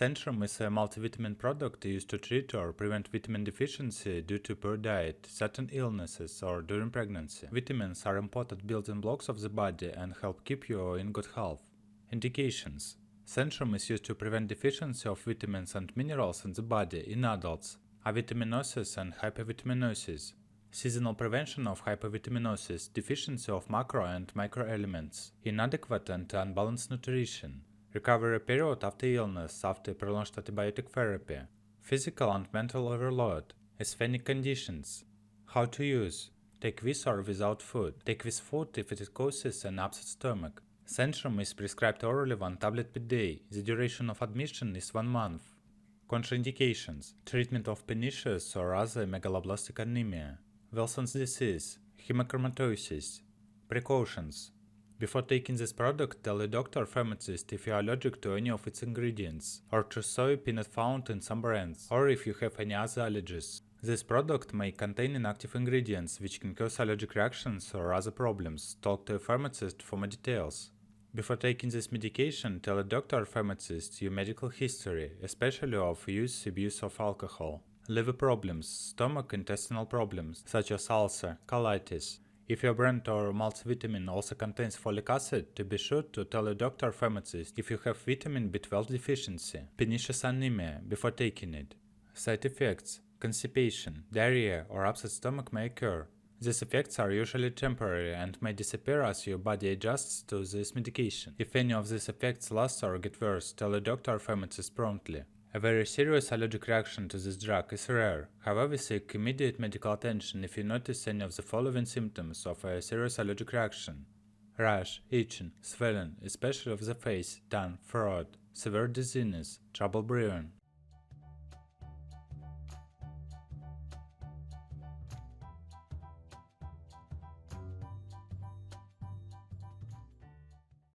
Centrum is a multivitamin product used to treat or prevent vitamin deficiency due to poor diet, certain illnesses, or during pregnancy. Vitamins are important building blocks of the body and help keep you in good health. Indications: Centrum is used to prevent deficiency of vitamins and minerals in the body in adults, avitaminosis and hypervitaminosis, seasonal prevention of hypervitaminosis, deficiency of macro and microelements, inadequate and unbalanced nutrition, recovery period after illness after prolonged antibiotic therapy, physical and mental overload, asthenic conditions. How to use: take with or without food. Take with food if it causes an upset stomach. Centrum is prescribed orally 1 tablet per day. The duration of admission is 1 month. Contraindications: treatment of pernicious or other megaloblastic anemia, Wilson's disease, hemochromatosis. Precautions: before taking this product, tell a doctor or pharmacist if you are allergic to any of its ingredients, or to soy peanut found in some brands, or if you have any other allergies. This product may contain inactive ingredients which can cause allergic reactions or other problems. Talk to a pharmacist for more details. Before taking this medication, tell a doctor or pharmacist your medical history, especially of abuse of alcohol, liver problems, stomach, intestinal problems, such as ulcer, colitis. If your brand or multivitamin also contains folic acid, to be sure to tell a doctor or pharmacist if you have vitamin B12 deficiency, pernicious anemia, before taking it. Side effects: constipation, diarrhea, or upset stomach may occur. These effects are usually temporary and may disappear as your body adjusts to this medication. If any of these effects last or get worse, tell a doctor or pharmacist promptly. A very serious allergic reaction to this drug is rare. However, seek immediate medical attention if you notice any of the following symptoms of a serious allergic reaction: rash, itching, swelling, especially of the face, tongue, throat, severe dizziness, trouble breathing.